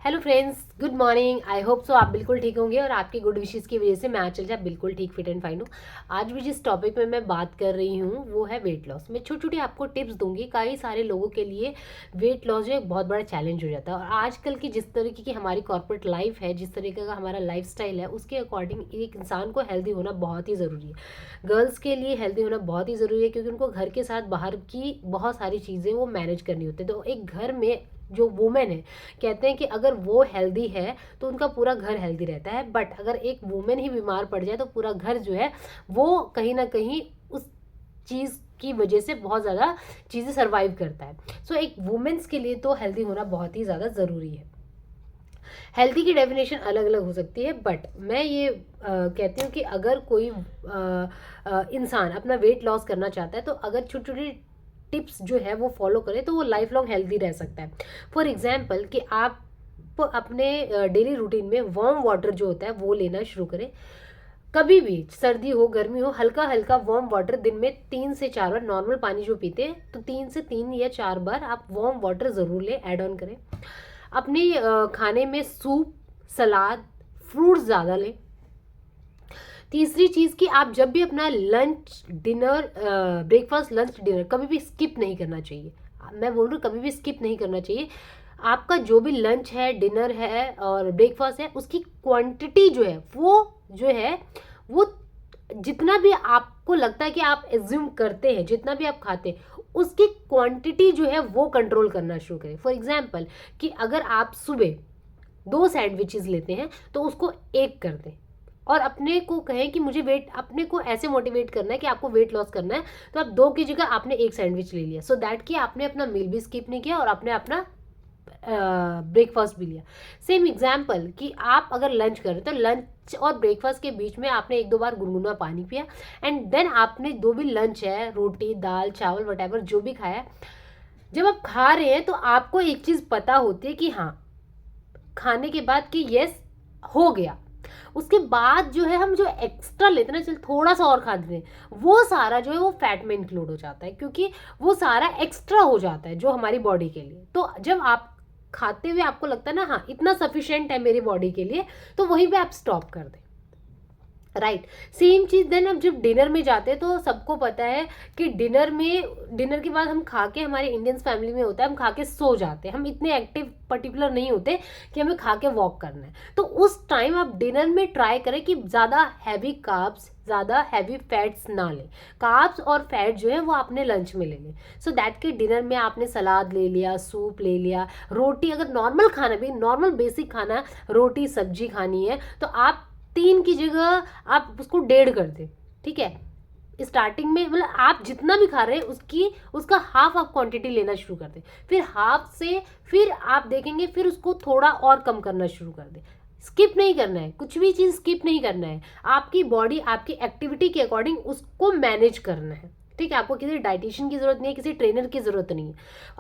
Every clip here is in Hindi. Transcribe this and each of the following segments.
Hello friends, good morning. I hope so आप बिल्कुल ठीक होंगे और आपकी गुड विशेस की वजह से मैं आज चल जाए बिल्कुल ठीक फिट एंड फाइन हूँ। आज भी जिस टॉपिक में मैं बात कर रही हूँ वो है वेट लॉस। मैं छोटी छोटी आपको टिप्स दूंगी। कई सारे लोगों के लिए वेट लॉस जो एक बहुत बड़ा चैलेंज हो जाता है और आजकल की जिस तरीके की हमारी कॉर्पोरेट लाइफ है, जिस तरीके का हमारा लाइफ स्टाइल है, उसके अकॉर्डिंग एक इंसान को हेल्दी होना बहुत ही ज़रूरी है। गर्ल्स के लिए हेल्दी होना बहुत ही ज़रूरी है क्योंकि उनको घर के साथ बाहर की बहुत सारी चीज़ें वो मैनेज करनी होती है। तो एक घर में जो वुमेन है, कहते हैं कि अगर वो हेल्दी है तो उनका पूरा घर हेल्दी रहता है। बट अगर एक वुमेन ही बीमार पड़ जाए तो पूरा घर जो है वो कहीं ना कहीं उस चीज़ की वजह से बहुत ज़्यादा चीज़ें सर्वाइव करता है। सो एक वुमेन्स के लिए तो हेल्दी होना बहुत ही ज़्यादा ज़रूरी है। हेल्दी की डेफिनेशन अलग अलग हो सकती है, बट मैं ये कहती हूँ कि अगर कोई इंसान अपना वेट लॉस करना चाहता है तो अगर छोटी छोटी टिप्स जो है वो फॉलो करें तो वो लाइफ लॉन्ग हेल्दी रह सकता है। फॉर एग्जाम्पल कि आप अपने डेली रूटीन में वार्म वाटर जो होता है वो लेना शुरू करें। कभी भी सर्दी हो गर्मी हो, हल्का हल्का वार्म वाटर दिन में 3 से 4 बार, नॉर्मल पानी जो पीते हैं तो 3 से 3 या 4 बार आप वार्म वाटर ज़रूर लें, ऐड ऑन करें। अपने खाने में सूप, सलाद, फ्रूट्स ज़्यादा लें। तीसरी चीज़ कि आप जब भी अपना lunch dinner, breakfast lunch dinner कभी भी स्किप नहीं करना चाहिए। मैं बोल रही हूँ कभी भी स्किप नहीं करना चाहिए। आपका जो भी लंच है, डिनर है और ब्रेकफास्ट है, उसकी क्वांटिटी जो है वो जितना भी आपको लगता है कि आप एज्यूम करते हैं, जितना भी आप खाते हैं उसकी क्वांटिटी जो है वो कंट्रोल करना शुरू करें। फॉर एग्जाम्पल कि अगर आप सुबह 2 सैंडविचेस लेते हैं तो उसको एक कर दें और अपने को कहें कि मुझे वेट, अपने को ऐसे मोटिवेट करना है कि आपको वेट लॉस करना है तो आप 2 की जगह आपने 1 सैंडविच ले लिया, सो दैट कि आपने अपना मील भी स्किप नहीं किया और आपने अपना ब्रेकफास्ट भी लिया। सेम एग्जाम्पल कि आप अगर लंच करें तो लंच और ब्रेकफास्ट के बीच में आपने 1-2 बार गुनगुना पानी पिया एंड देन आपने जो भी लंच है, रोटी दाल चावल वटेवर जो भी खाया, जब आप खा रहे हैं तो आपको एक चीज़ पता होती है कि हाँ, खाने के बाद कि यस हो गया। उसके बाद जो है हम जो एक्स्ट्रा लेते हैं ना, चल थोड़ा सा और खा देते हैं, वो सारा जो है वो फैट में इंक्लूड हो जाता है क्योंकि वो सारा एक्स्ट्रा हो जाता है जो हमारी बॉडी के लिए। तो जब आप खाते हुए आपको लगता है ना हाँ इतना सफिशिएंट है मेरी बॉडी के लिए, तो वहीं पे आप स्टॉप कर दें। राइट, सेम चीज़ देन अब जब डिनर में जाते हैं तो सबको पता है कि डिनर के बाद हम खा के, हमारे इंडियंस फैमिली में होता है हम खा के सो जाते हैं, हम इतने एक्टिव पर्टिकुलर नहीं होते कि हमें खा के वॉक करना है। तो उस टाइम आप डिनर में ट्राई करें कि ज़्यादा हैवी कार्ब्स, ज़्यादा हैवी फैट्स ना लें। कार्ब्स और फैट जो है वो आपने लंच में ले लें, सो दैट के डिनर में आपने सलाद ले लिया, सूप ले लिया, रोटी, अगर नॉर्मल खाना भी, नॉर्मल बेसिक खाना रोटी सब्जी खानी है तो आप 3 की जगह आप उसको 1.5 कर दें। ठीक है, स्टार्टिंग में मतलब आप जितना भी खा रहे हैं उसका हाफ आप क्वांटिटी लेना शुरू कर दें, फिर हाफ से फिर आप देखेंगे फिर उसको थोड़ा और कम करना शुरू कर दें। स्किप नहीं करना है, कुछ भी चीज़ स्किप नहीं करना है। आपकी बॉडी आपकी एक्टिविटी के अकॉर्डिंग उसको मैनेज करना है। ठीक है, आपको किसी डाइटिशियन की जरूरत नहीं है, किसी ट्रेनर की जरूरत नहीं है।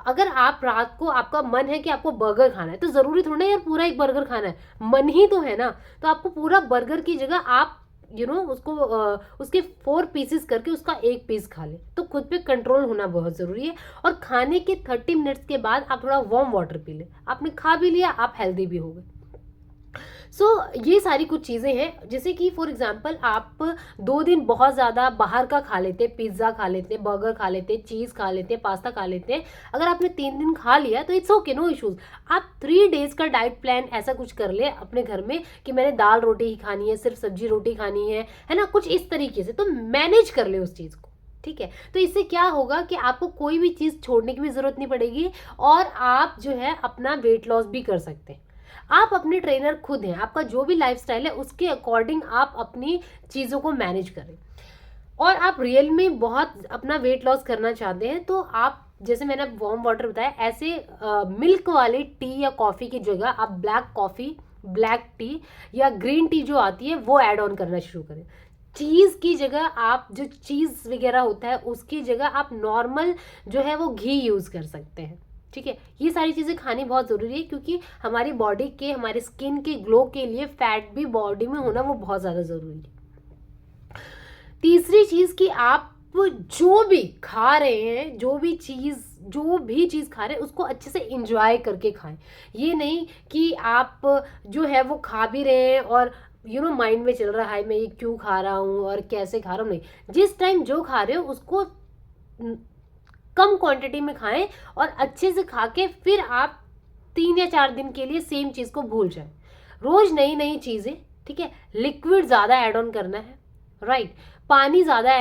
अगर आप रात को आपका मन है कि आपको बर्गर खाना है तो जरूरी थोड़ा यार पूरा एक बर्गर खाना है, मन ही तो है ना, तो आपको पूरा बर्गर की जगह आप उसको उसके 4 पीसेस करके उसका 1 पीस खा ले। तो खुद पे कंट्रोल होना बहुत ज़रूरी है। और खाने के 30 मिनट्स के बाद आप थोड़ा वार्म वाटर पी ले, आपने खा भी लिया, आप हेल्दी भी हो गए। सो ये सारी कुछ चीज़ें हैं, जैसे कि फॉर एग्जांपल आप 2 दिन बहुत ज़्यादा बाहर का खा लेते हैं, पिज्ज़ा खा लेते हैं, बर्गर खा लेते हैं, चीज़ खा लेते हैं, पास्ता खा लेते हैं। अगर आपने 3 दिन खा लिया तो इट्स ओके, नो इश्यूज़। आप 3 डेज का डाइट प्लान ऐसा कुछ कर ले अपने घर में कि मैंने दाल रोटी ही खानी है, सिर्फ सब्जी रोटी खानी है ना, कुछ इस तरीके से तो मैनेज कर ले उस चीज़ को। ठीक है, तो इससे क्या होगा कि आपको कोई भी चीज़ छोड़ने की भी ज़रूरत नहीं पड़ेगी और आप जो है अपना वेट लॉस भी कर सकते हैं। आप अपने ट्रेनर खुद हैं, आपका जो भी लाइफस्टाइल है उसके अकॉर्डिंग आप अपनी चीज़ों को मैनेज करें। और आप रियल में बहुत अपना वेट लॉस करना चाहते हैं तो आप, जैसे मैंने वार्म वाटर बताया, ऐसे मिल्क वाली टी या कॉफ़ी की जगह आप ब्लैक कॉफ़ी, ब्लैक टी या ग्रीन टी जो आती है वो ऐड ऑन करना शुरू करें। चीज़ की जगह आप, जो चीज़ वगैरह होता है उसकी जगह आप नॉर्मल जो है वो घी यूज़ कर सकते हैं। ठीक है, ये सारी चीज़ें खानी बहुत ज़रूरी है क्योंकि हमारी बॉडी के, हमारे स्किन के ग्लो के लिए फैट भी बॉडी में होना वो बहुत ज़्यादा ज़रूरी है। तीसरी चीज़ कि आप जो भी खा रहे हैं, जो भी चीज़ खा रहे हैं उसको अच्छे से इंजॉय करके खाएं। ये नहीं कि आप जो है वो खा भी रहे हैं और माइंड में चल रहा है मैं ये क्यों खा रहा हूँ और कैसे खा रहा हूँ। नहीं, जिस टाइम जो खा रहे हो उसको कम क्वांटिटी में खाएं और अच्छे से खा के फिर आप 3 या 4 दिन के लिए सेम चीज़ को भूल जाएं। रोज नई नई चीज़ें, ठीक है। लिक्विड ज़्यादा ऐड ऑन करना है, राइट। पानी ज़्यादा,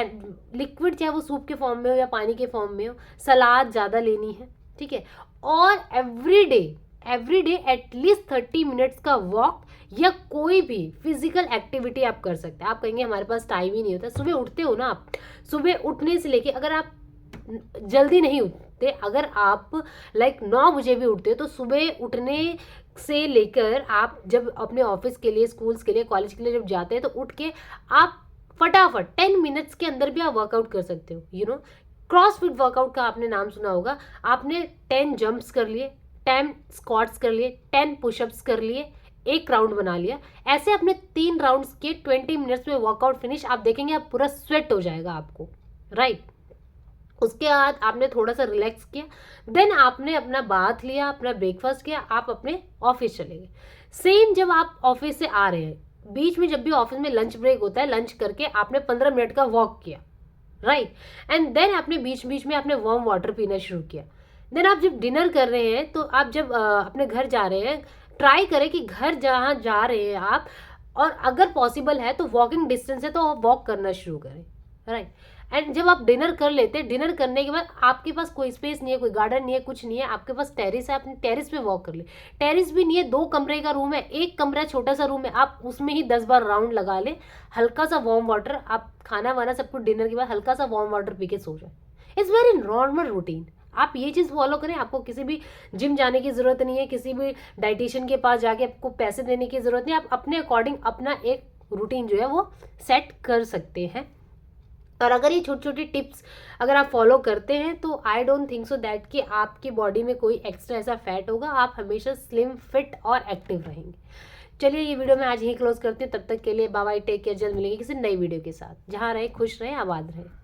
लिक्विड चाहे वो सूप के फॉर्म में हो या पानी के फॉर्म में हो। सलाद ज़्यादा लेनी है, ठीक है। और एवरी डे एटलीस्ट 30 मिनट्स का वॉक या कोई भी फिजिकल एक्टिविटी आप कर सकते हैं। आप कहेंगे हमारे पास टाइम ही नहीं होता। सुबह उठते हो ना आप, सुबह उठने से लेके, अगर आप जल्दी नहीं उठते, अगर आप 9 बजे भी उठते हो तो सुबह उठने से लेकर आप जब अपने ऑफिस के लिए, स्कूल्स के लिए, कॉलेज के लिए जब जाते हैं तो उठ के आप फटाफट 10 मिनट्स के अंदर भी आप वर्कआउट कर सकते हो। क्रॉसफिट वर्कआउट का आपने नाम सुना होगा। आपने 10 जंप्स कर लिए, 10 स्क्वाट्स कर लिए, 10 पुशअप्स कर लिए, एक राउंड बना लिया। ऐसे अपने 3 राउंड्स के 20 मिनट्स में वर्कआउट फिनिश। आप देखेंगे आप पूरा स्वेट हो जाएगा आपको, राइट। उसके बाद आपने थोड़ा सा रिलैक्स किया, देन आपने अपना बाथ लिया, अपना ब्रेकफास्ट किया, आप अपने ऑफिस चले गए। सेम जब आप ऑफिस से आ रहे हैं, बीच में जब भी ऑफिस में लंच ब्रेक होता है, लंच करके आपने 15 मिनट का वॉक किया, राइट। एंड देन आपने बीच बीच में आपने वार्म वाटर पीना शुरू किया। देन आप जब डिनर कर रहे हैं तो आप जब अपने घर जा रहे हैं, ट्राई करें कि घर जहाँ जा रहे हैं आप, और अगर पॉसिबल है तो वॉकिंग डिस्टेंस है तो आप वॉक करना शुरू करें, राइट। एंड जब आप डिनर कर लेते हैं, डिनर करने के बाद आपके पास कोई स्पेस नहीं है, कोई गार्डन नहीं है, कुछ नहीं है, आपके पास टेरिस है, आपने टेरिस पे वॉक कर ले। टेरिस भी नहीं है, 2 कमरे का रूम है, एक कमरा छोटा सा रूम है, आप उसमें ही 10 बार राउंड लगा ले। हल्का सा वार्म वाटर, आप खाना वाना सब कुछ डिनर के बाद हल्का सा वार्म वाटर पी के सो जाए। It's very normal routine. आप ये चीज़ फॉलो करें, आपको किसी भी जिम जाने की ज़रूरत नहीं है, किसी भी डाइटिशियन के पास जाके आपको पैसे देने की ज़रूरत नहीं है। आप अपने अकॉर्डिंग अपना एक रूटीन जो है वो सेट कर सकते हैं। और अगर ये छोटी छोटी टिप्स अगर आप फॉलो करते हैं तो I don't think so that कि आपकी बॉडी में कोई एक्स्ट्रा ऐसा फैट होगा। आप हमेशा स्लिम, फिट और एक्टिव रहेंगे। चलिए ये वीडियो मैं आज यहीं क्लोज करती हूँ। तब तक के लिए बाय बाय, टेक केयर। जल्द मिलेंगे किसी नई वीडियो के साथ। जहाँ रहे खुश रहें, आबाद रहें।